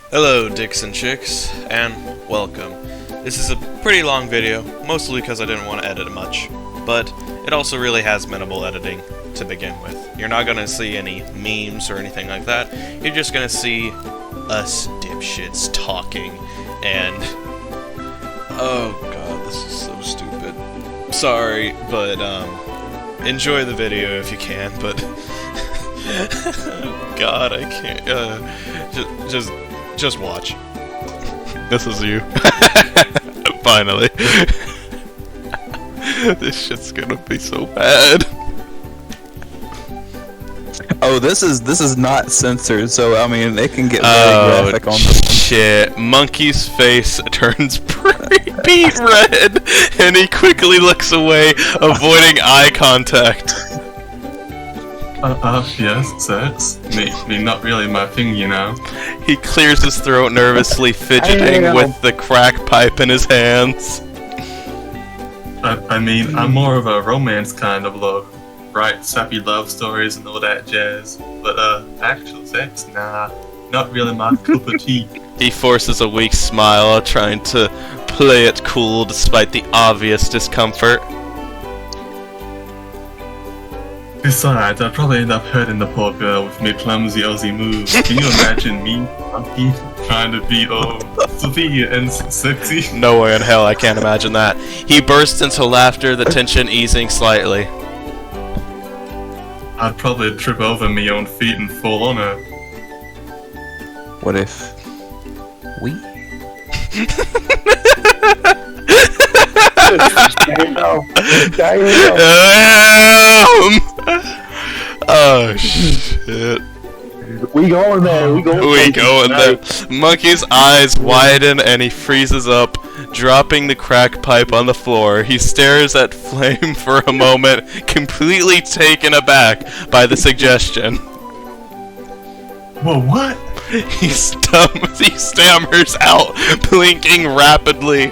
Hello, dicks and chicks, and welcome. This is a pretty long video, mostly because I didn't want to edit it much, but it also really has minimal editing to begin with. You're not gonna see any memes or anything like that. You're just gonna see us dipshits talking, and oh god, this is so stupid. Sorry, but enjoy the video if you can, but god, I can't. Just watch. This is you. Finally. This shit's gonna be so bad. Oh, this is not censored, so I mean it can get very graphic on this one. Shit. Monkey's face turns pretty red, and he quickly looks away, avoiding eye contact. Yes, sex. Me, not really my thing, you know. He clears his throat nervously, fidgeting with the crack pipe in his hands. I mean, I'm more of a romance kind of love, right? Sappy love stories and all that jazz. But, actual sex? Nah, not really my cup of tea. He forces a weak smile, trying to play it cool despite the obvious discomfort. Besides, I'd probably end up hurting the poor girl with me clumsy Aussie moves. Can you imagine me, monkey, trying to be all severe and sexy? No way in hell I can't imagine that. He bursts into laughter, the tension easing slightly. I'd probably trip over me own feet and fall on her. What if we? Oh shit. We going there, we going there. Monkey's eyes widen and he freezes up, dropping the crack pipe on the floor. He stares at Flame for a moment, completely taken aback by the suggestion. Whoa, what? He stammers out, blinking rapidly.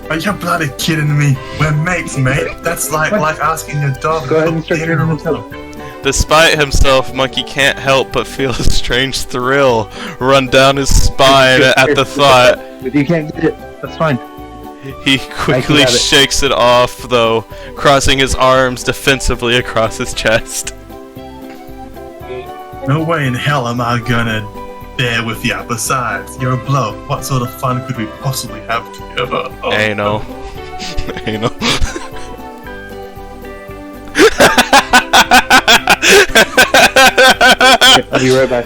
Are you bloody kidding me? We're mates, mate. That's like asking your dog. Go ahead and start turning on the telephone. Despite himself, Monkey can't help but feel a strange thrill run down his spine at the thought. If you can't get it, that's fine. He quickly shakes it off, though, crossing his arms defensively across his chest. No way in hell am I gonna bear with ya. Besides, you're a bloke. What sort of fun could we possibly have together? Oh, Anal. Anal. I'll be right back.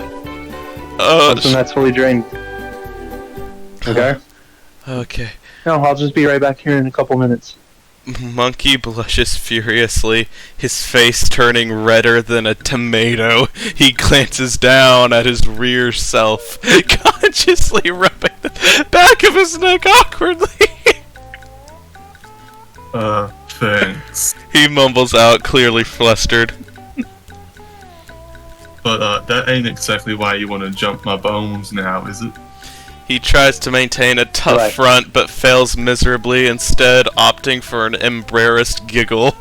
Oh, Once that's fully drained. Okay? Okay. No, I'll just be right back here in a couple minutes. Monkey blushes furiously, his face turning redder than a tomato. He glances down at his rear self, consciously rubbing the back of his neck awkwardly. Thanks. He mumbles out, clearly flustered. But, that ain't exactly why you want to jump my bones now, is it? He tries to maintain a tough front, but fails miserably, instead opting for an embarrassed giggle.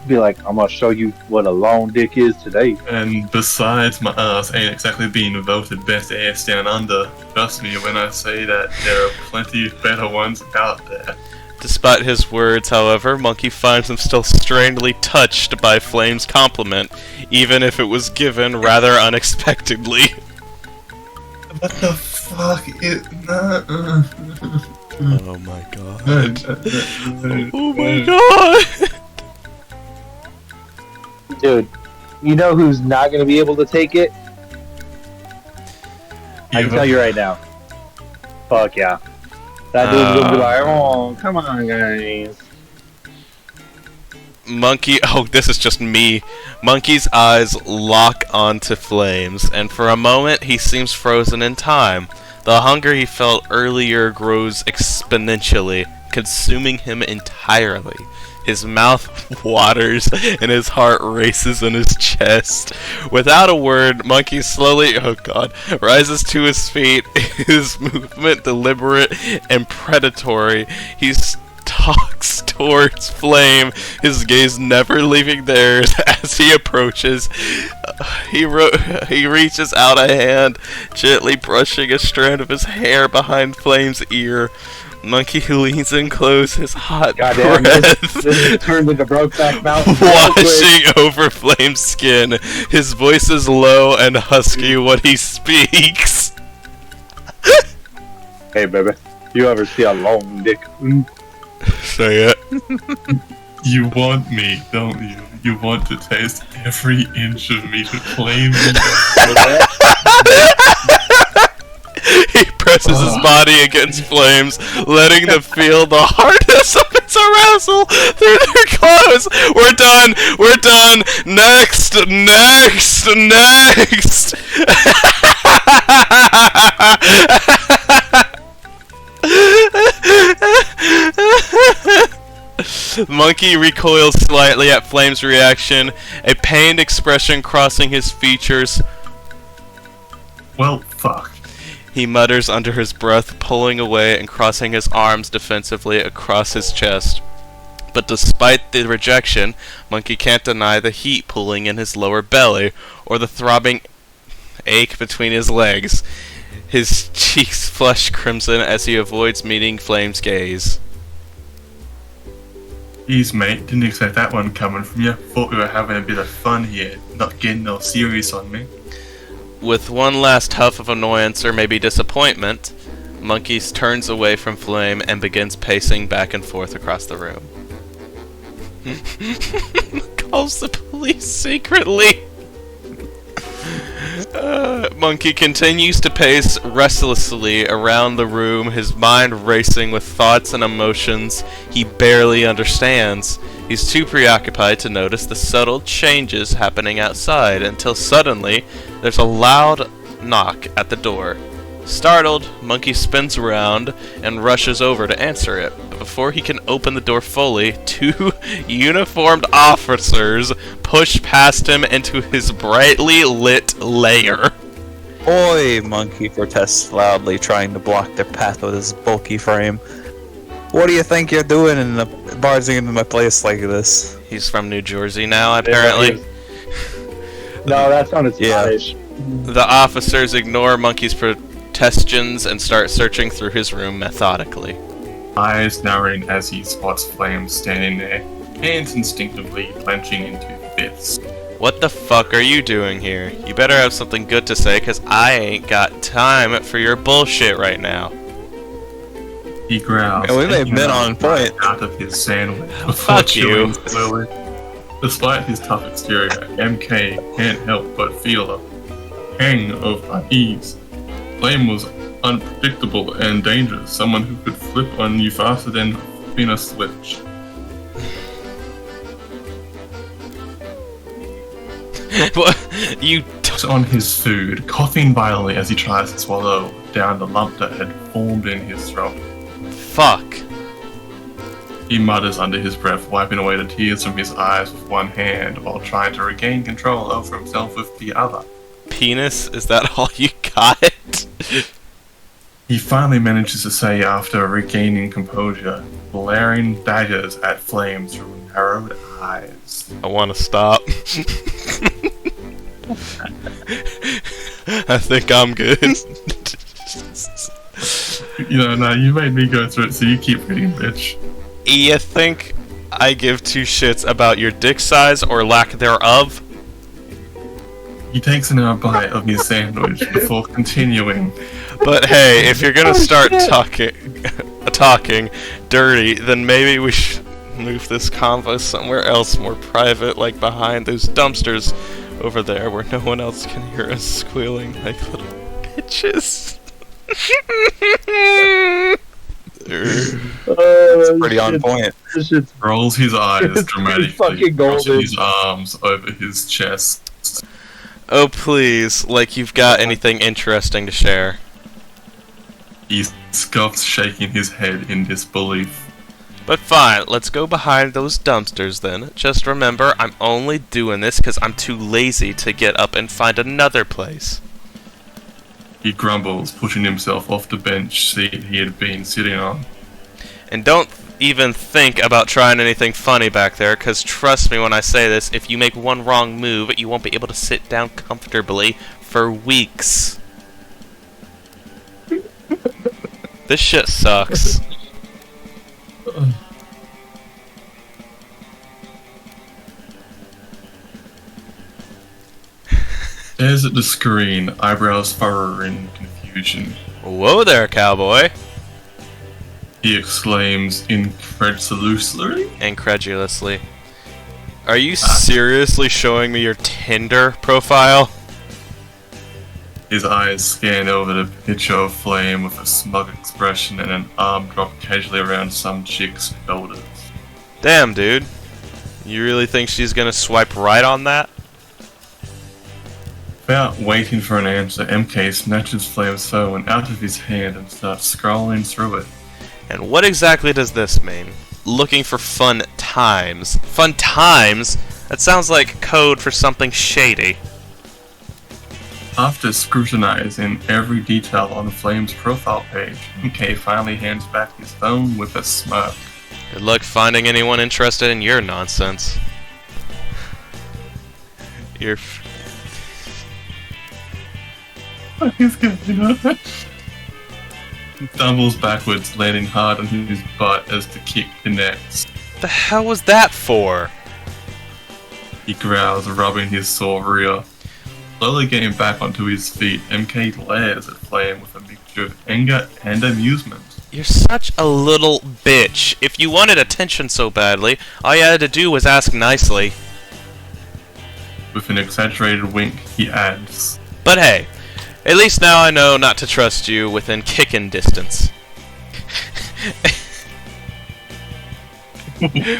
Be like, I'm gonna show you what a long dick is today. And besides, my ass ain't exactly being voted best ass down under. Trust me when I say that there are plenty better ones out there. Despite his words, however, Monkey finds him still strangely touched by Flame's compliment, even if it was given rather unexpectedly. What the fuck is Oh my god. Oh my god! Dude, you know who's not gonna be able to take it? I can tell you right now. Fuck yeah. That dude's gonna be like, oh, come on, guys. Monkey, oh, this is just me. Monkey's eyes lock onto Flames, and for a moment he seems frozen in time. The hunger he felt earlier grows exponentially, consuming him entirely. His mouth waters and his heart races in his chest. Without a word, Monkey slowly, oh god, rises to his feet, his movement deliberate and predatory. He's walks towards Flame, his gaze never leaving theirs. As he approaches, he reaches out a hand, gently brushing a strand of his hair behind Flame's ear. Monkey leans in close, his hot Goddamn, breath this turned into Brokeback Mountain. washing over Flame's skin. His voice is low and husky when he speaks. Hey, baby. You ever see a long dick? Say it. You want me, don't you? You want to taste every inch of me to claim me. He presses his body against Flames, letting them feel the hardness of its arousal through their clothes. We're done! We're done! Next! Next! Next! Monkey recoils slightly at Flame's reaction, a pained expression crossing his features. Well, fuck. He mutters under his breath, pulling away and crossing his arms defensively across his chest. But despite the rejection, Monkey can't deny the heat pooling in his lower belly, or the throbbing ache between his legs. His cheeks flush crimson as he avoids meeting Flame's gaze. Jeez, mate, didn't expect that one coming from you. Thought we were having a bit of fun here, not getting all serious on me. With one last huff of annoyance or maybe disappointment, Monkey turns away from Flame and begins pacing back and forth across the room. Calls the police secretly. Monkey continues to pace restlessly around the room, his mind racing with thoughts and emotions he barely understands. He's too preoccupied to notice the subtle changes happening outside until suddenly there's a loud knock at the door. Startled, Monkey spins around and rushes over to answer it. But before he can open the door fully, two uniformed officers push past him into his brightly lit lair. Oi, Monkey protests loudly, trying to block their path with his bulky frame. What do you think you're doing barging into my place like this? He's from New Jersey now, apparently. No, that sounded Scottish. The officers ignore Monkey's protestations and start searching through his room methodically. Eyes narrowing as he spots Flame standing there, hands instinctively clenching into fists. What the fuck are you doing here? You better have something good to say, cause I ain't got time for your bullshit right now. He growls. Yeah, we may have been on point. Out of his sandwich before Fuck chewing you. slowly. Despite his tough exterior, MK can't help but feel a pang of unease. Flame was unpredictable and dangerous, someone who could flip on you faster than flipping a switch. What? You On his food, coughing violently as he tries to swallow down the lump that had formed in his throat. fuck. He mutters under his breath, wiping away the tears from his eyes with one hand while trying to regain control over himself with the other. Penis? Is that all you got? He finally manages to say after regaining composure, blaring daggers at Flame through narrowed eyes. I want to stop. I think I'm good. No, you made me go through it, so you keep reading, bitch. You think I give two shits about your dick size or lack thereof? He takes another bite of his sandwich before continuing. But hey, if you're gonna start talking dirty, then maybe we should move this convo somewhere else more private, like behind those dumpsters over there where no one else can hear us squealing like little bitches. It's pretty on point. This shit's Rolls his eyes It's dramatically, fucking crossing golden. his arms over his chest. Oh please, like you've got anything interesting to share. He scoffs, shaking his head in disbelief. But fine, let's go behind those dumpsters then. Just remember, I'm only doing this because I'm too lazy to get up and find another place. He grumbles, pushing himself off the bench seat he had been sitting on. And don't even think about trying anything funny back there, because trust me when I say this, if you make one wrong move, you won't be able to sit down comfortably for weeks. This shit sucks. Stares at the screen, eyebrows furrow in confusion. Whoa there, cowboy. He exclaims incredulously. Incredulously. Are you seriously showing me your Tinder profile? His eyes scan over the picture of Flame with a smug expression and an arm dropped casually around some chick's shoulders. Damn, dude. You really think she's gonna swipe right on that? Without waiting for an answer, MK snatches Flame's phone out of his hand and starts scrolling through it. And what exactly does this mean? Looking for fun times. Fun times? That sounds like code for something shady. After scrutinizing every detail on Flame's profile page, MK finally hands back his phone with a smirk. Good luck finding anyone interested in your nonsense. You're... What is going on? Stumbles backwards, landing hard on his butt as the kick connects. The hell was that for? He growls, rubbing his sore rear. Slowly getting back onto his feet, MK glares at Flame with a mixture of anger and amusement. You're such a little bitch. If you wanted attention so badly, all you had to do was ask nicely. With an exaggerated wink, he adds, But hey, at least now I know not to trust you within kicking distance.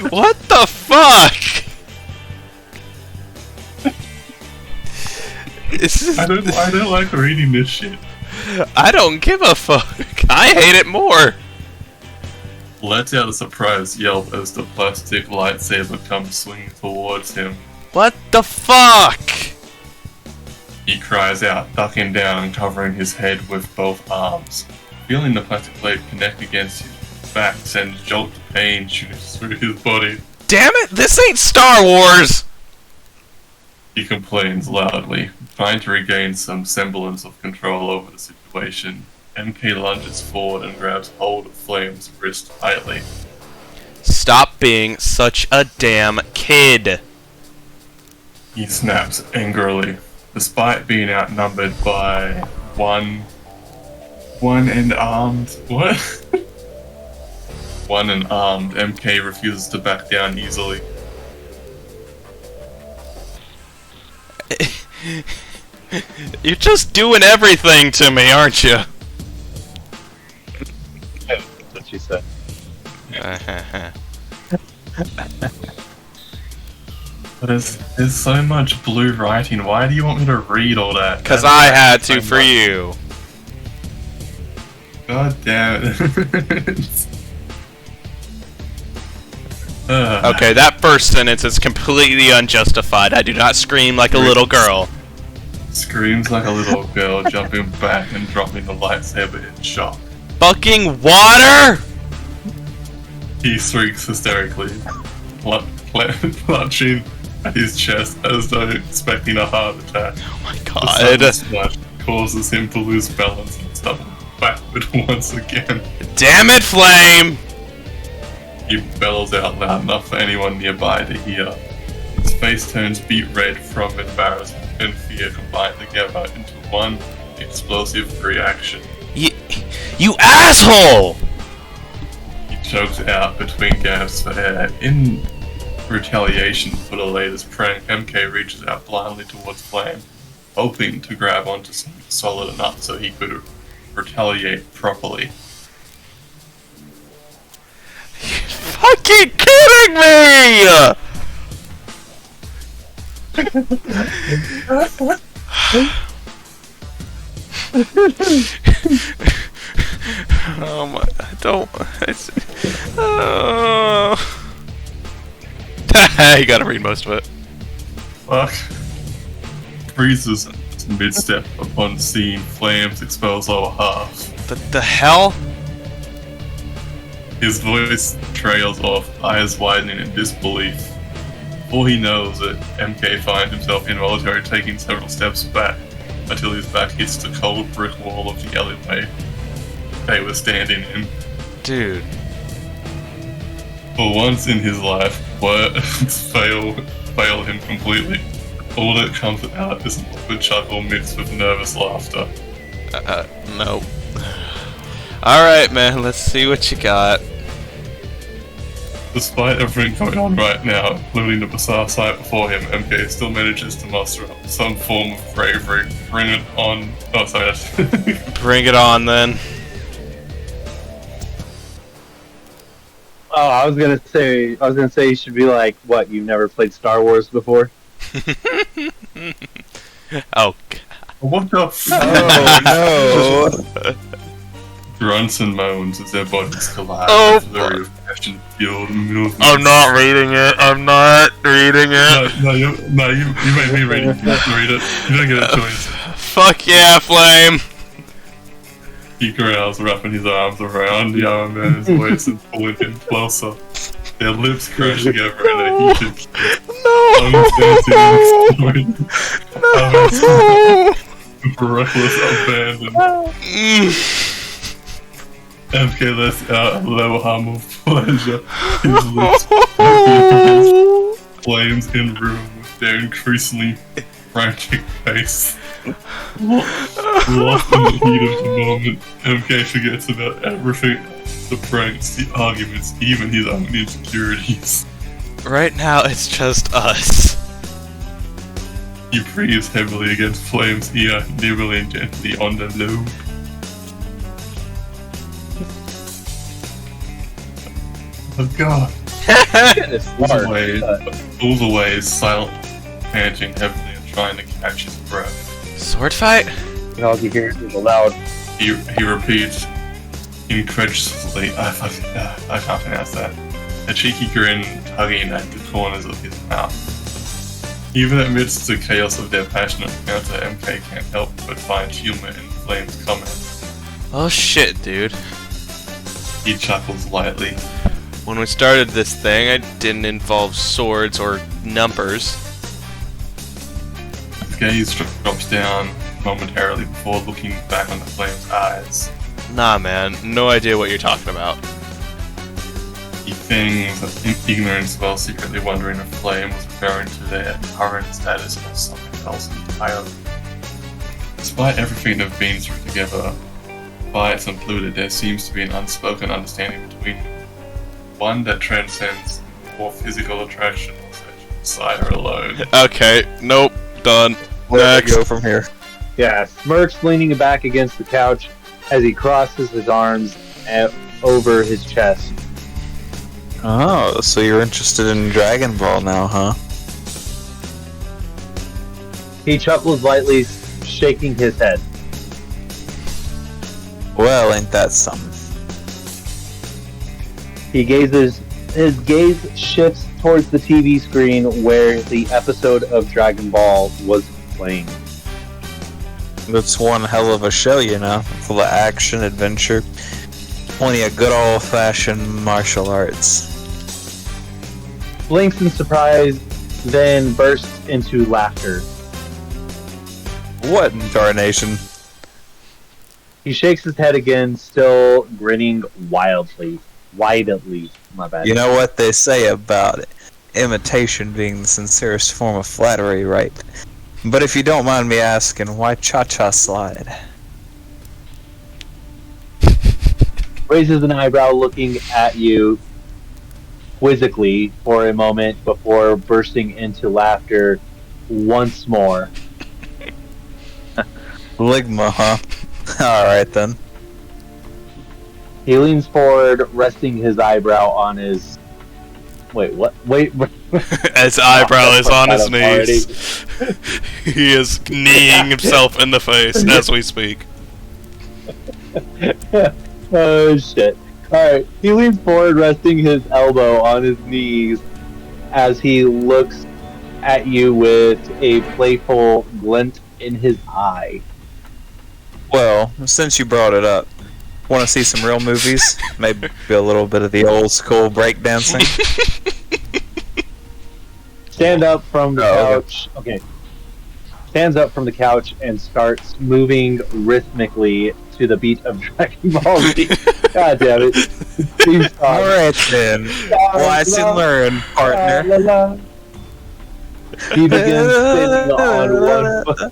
What the fuck? I don't like reading this shit. I don't give a fuck. I hate it more. Lets out a surprised yelp as the plastic lightsaber comes swinging towards him. What the fuck? He cries out, ducking down and covering his head with both arms. Feeling the plastic blade connect against his back sends jolt of pain shooting through his body. Damn it, this ain't Star Wars! He complains loudly, trying to regain some semblance of control over the situation. MK lunges forward and grabs hold of Flame's wrist tightly. Stop being such a damn kid. He snaps angrily. Despite being outnumbered by one and armed, what? One and armed, MK refuses to back down easily. You're just doing everything to me, aren't you? That's what she said. But there's so much blue writing. Why do you want me to read all that? Cause I had to for you. God damn it. Okay, that first sentence is completely unjustified. I do not scream like a little girl. Screams like a little girl, jumping back and dropping the lightsaber in shock. Fucking water! He shrieks hysterically, clutching at his chest as though expecting a heart attack. Oh my The god. sudden splash causes him to lose balance and stumble backward once again. Damn it, Flame! He bellows out loud enough for anyone nearby to hear. His face turns beet red from embarrassment and fear combined together into one explosive reaction. You asshole! He chokes out between gasps for air. In retaliation for the latest prank, MK reaches out blindly towards Flame, hoping to grab onto something solid enough so he could retaliate properly. Fucking kidding me! Oh my, I don't, it's, oh. You gotta read most of it. Fuck. Freezes mid-step upon seeing Flame's exposed lower half. The hell? His voice trails off, eyes widening in disbelief. Before he knows it, MK finds himself involuntarily taking several steps back until his back hits the cold brick wall of the alleyway they were standing in. Dude. For once in his life, words fail him completely. All that comes out is an awkward chuckle mixed with nervous laughter. No. Alright, man, let's see what you got. Despite everything going on right now, including the bizarre sight before him, MK still manages to muster up some form of bravery. Bring it on. Oh, sorry. Bring it on, then. Oh, I was gonna say you should be like, what? You've never played Star Wars before? Oh. What the Oh no! Grunts and moans as their bodies collide. Oh, flurry of passion-fueled movements. I'm not reading it. I'm not reading it. No, you made me read it. You have to read it. You don't get a choice. Fuck yeah, Flame. He growls, wrapping his arms around the Iron Man's waist and pulling him closer. Their lips crash together in a heated kiss. Reckless abandon. MK lets out a low hum of pleasure. His lips flames in room with their increasingly frantic face. Lost in the heat of the moment, MK forgets about everything. The pranks, the arguments, even his own insecurities. Right now, it's just us. He breathes heavily against Flame's ear, nibbling gently on the lobe. Oh god. Pulls away, silent, panting heavily and trying to catch his breath. Sword fight? And all you hear is a loud. He repeats, incredulously, I can't pronounce that. A cheeky grin tugging at the corners of his mouth. Even amidst the chaos of their passionate encounter, MK can't help but find humor in Flame's comments. Oh shit, dude. He chuckles lightly. When we started this thing, it didn't involve swords or numbers. His gaze drops down momentarily before looking back on the Flame's eyes. Nah, man. No idea what you're talking about. He feigns ignorance while secretly wondering if Flame was referring to their current status or something else entirely. Despite everything they've been through together, fights included, there seems to be an unspoken understanding between them. One that transcends more physical attraction or sexual desire alone. Okay, nope, done. Where do I go from here? Yeah, smirks leaning back against the couch as he crosses his arms over his chest. Oh, so you're interested in Dragon Ball now, huh? He chuckles lightly, shaking his head. Well, ain't that something? His gaze shifts towards the TV screen where the episode of Dragon Ball was playing. It's one hell of a show, you know, full of action, adventure, plenty of good old-fashioned martial arts. Blinks in surprise, then bursts into laughter. What in tarnation? He shakes his head again, still grinning widely. My bad. You know what they say about imitation being the sincerest form of flattery, right? But if you don't mind me asking, why cha-cha slide? Raises an eyebrow looking at you quizzically for a moment before bursting into laughter once more. Ligma, huh? Alright then. He leans forward, resting his eyebrow on his... Wait, what? Wait. His eyebrow is on his knees. He is kneeing himself in the face as we speak. Oh, shit. Alright, he leans forward, resting his elbow on his knees as he looks at you with a playful glint in his eye. Well, since you brought it up, Want to see some real movies? Maybe a little bit of the old school breakdancing. Stand up from the Oh, couch. Okay. Stands up from the couch and starts moving rhythmically to the beat of Dragon Ball Z. God damn it. Theme song. Alright then. Watch and learn, partner. La, la, la. He begins sitting on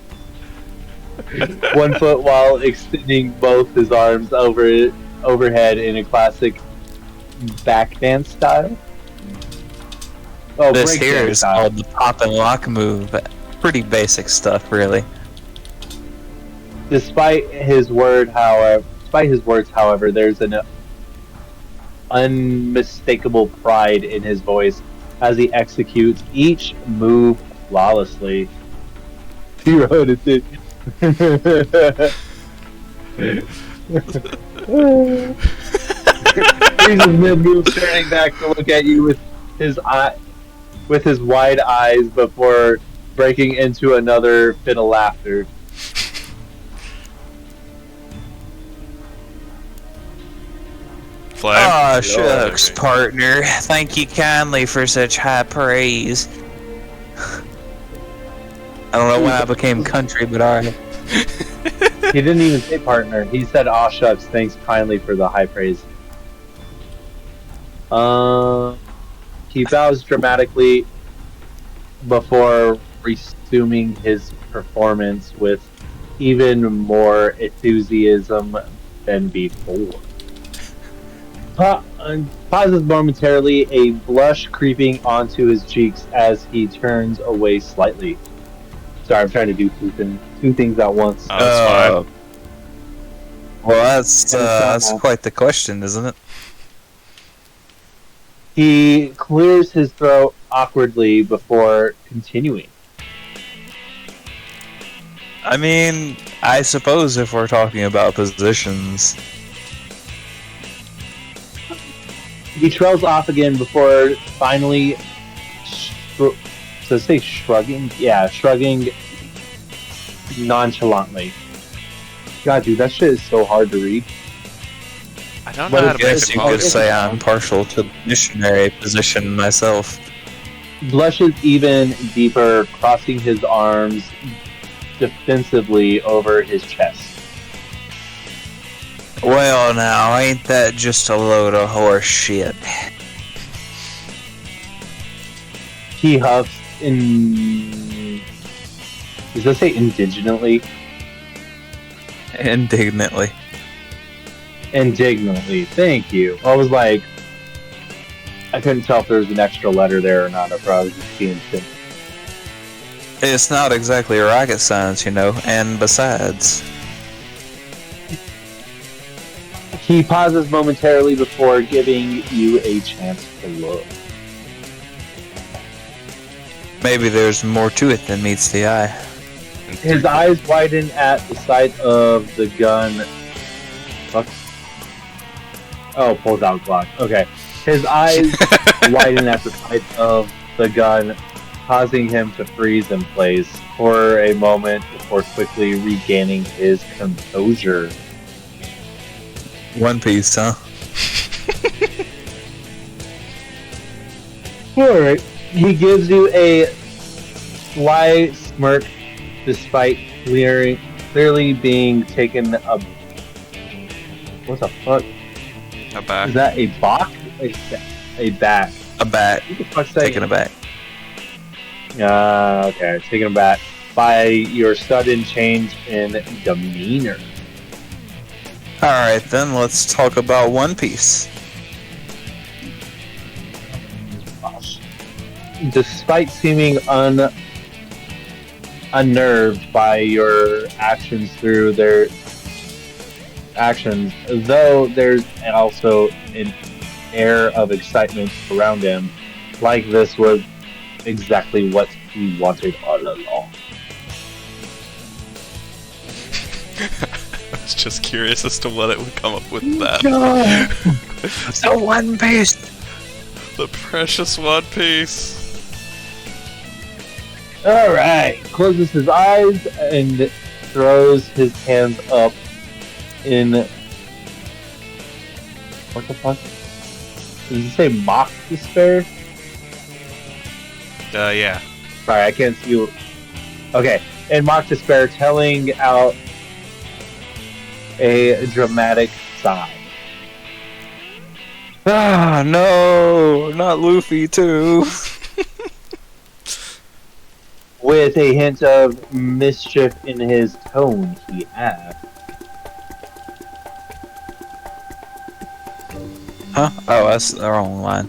1 foot while extending both his arms overhead in a classic back dance style. Oh, This break here dance is style. called the pop and lock move. Pretty basic stuff, really. Despite his words, however, there's an unmistakable pride in his voice as he executes each move flawlessly. He wrote it. He's mid-move, turning back to look at you with his wide eyes before breaking into another fit of laughter. Flag. Aw, shucks, Okay. partner. Thank you kindly for such high praise. I don't know when I became country, but alright. He didn't even say partner. He said, "Aw shucks, thanks kindly for the high praise." He bows dramatically before resuming his performance with even more enthusiasm than before. Pauses momentarily, a blush creeping onto his cheeks as he turns away slightly. Sorry, I'm trying to do two things at once. Oh, that's fine. Well, that's quite the question, isn't it? He clears his throat awkwardly before continuing. I mean, I suppose if we're talking about positions, He trails off again before finally, shrugging? Yeah, shrugging nonchalantly. God, dude, that shit is so hard to read. I don't But know how I to make guess it you pause. could say I'm partial to the missionary position myself. Blushes even deeper, crossing his arms defensively over his chest. Well, now, ain't that just a load of horse shit? He huffs does it say indignantly? Indignantly. Indignantly. Thank you. I was like, I couldn't tell if there was an extra letter there or not, or if I was just being sick. It's not exactly rocket science, you know, and besides. He pauses momentarily before giving you a chance to look. Maybe there's more to it than meets the eye. His eyes widen at the sight of the gun. Fuck. Oh, pulls out Glock. Okay. His eyes widen at the sight of the gun, causing him to freeze in place for a moment before quickly regaining his composure. One Piece, huh? Alright. He gives you a sly smirk despite clearly being taken a... What the fuck? A back. Is that a bok? A back. A bat. What the fuck's that? Taking a bat. Okay. Taken aback by your sudden change in demeanor. Alright then, let's talk about One Piece. Despite seeming unnerved by your actions though there's also an air of excitement around him, like this was exactly what he wanted all along. I was just curious as to what it would come up with that. So One Piece! The precious One Piece. Alright, closes his eyes and throws his hands up in What the fuck? Did you say mock despair? Yeah. Sorry, I can't see you. Okay, in mock despair, telling out a dramatic sigh. Ah, no, not Luffy too. With a hint of mischief in his tone, he asked. Huh? Oh, that's the wrong line.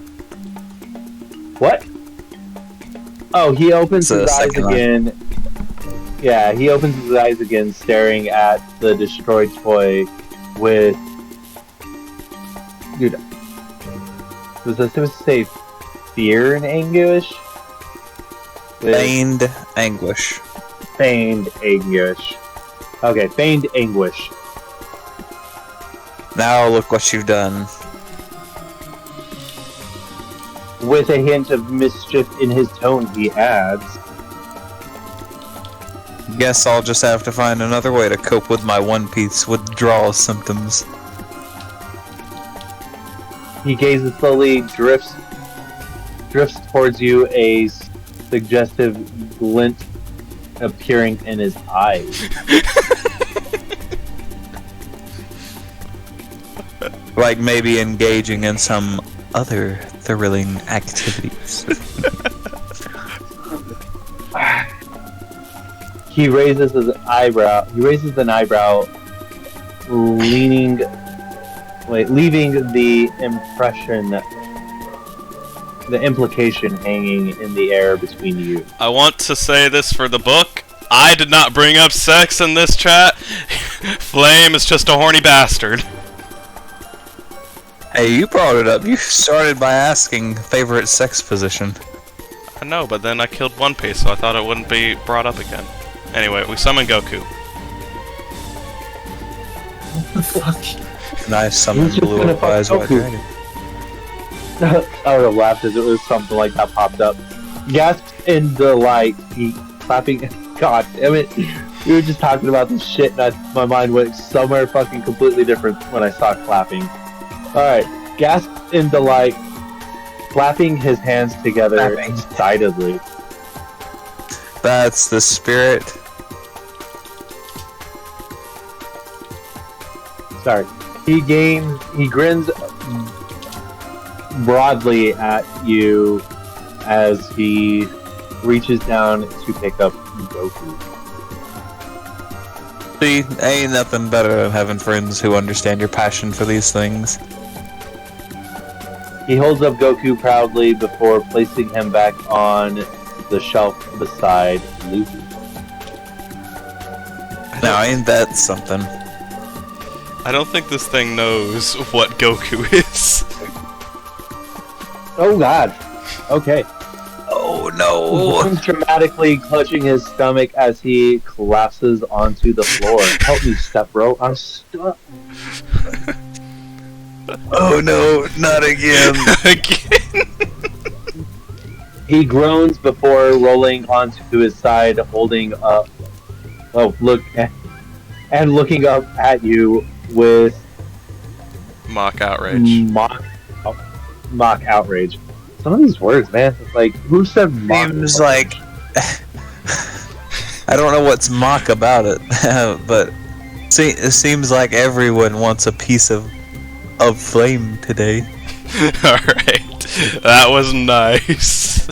What? Oh, he opens It's the his eyes second line. again. Yeah, he opens his eyes again, staring at the destroyed toy with. Dude, was I supposed to say fear and anguish? With Feigned anguish. feigned anguish. Okay, feigned anguish. Now look what you've done. With a hint of mischief in his tone, he adds. Guess I'll just have to find another way to cope with my One Piece withdrawal symptoms. He gazes slowly, drifts towards you, a suggestive glint appearing in his eyes. Like maybe engaging in some other thrilling activities. He raises his eyebrow. He raises an eyebrow, leaving the implication hanging in the air between you. I want to say this for the book. I did not bring up sex in this chat. Flame is just a horny bastard. Hey, you brought it up. You started by asking favorite sex position. I know, but then I killed One Piece, so I thought it wouldn't be brought up again. Anyway, we summon Goku. What the fuck? Nice summon Who's just blue gonna up eyes fuck white Goku? dragon. I would have laughed as it was something like that popped up. Gasped in delight. He clapping. God damn it. We were just talking about this shit and my mind went somewhere fucking completely different when I saw clapping. Alright. Gasped in delight. Clapping his hands together Clapping. excitedly. That's the spirit. Sorry. He grins broadly at you as he reaches down to pick up Goku. See, ain't nothing better than having friends who understand your passion for these things. He holds up Goku proudly before placing him back on the shelf beside Luffy. Now, ain't that something? I don't think this thing knows what Goku is. Oh god. Okay. Oh no! He's dramatically clutching his stomach as he collapses onto the floor. Help me, step bro. I'm stuck. Oh no, not again! Again. He groans before rolling onto his side, holding up. Oh, and looking up at you with Mock outrage. mock outrage. Some of these words, man. It's like, who said mock? Seems like I don't know what's mock about it, but it seems like everyone wants a piece of flame today. Alright. That was nice.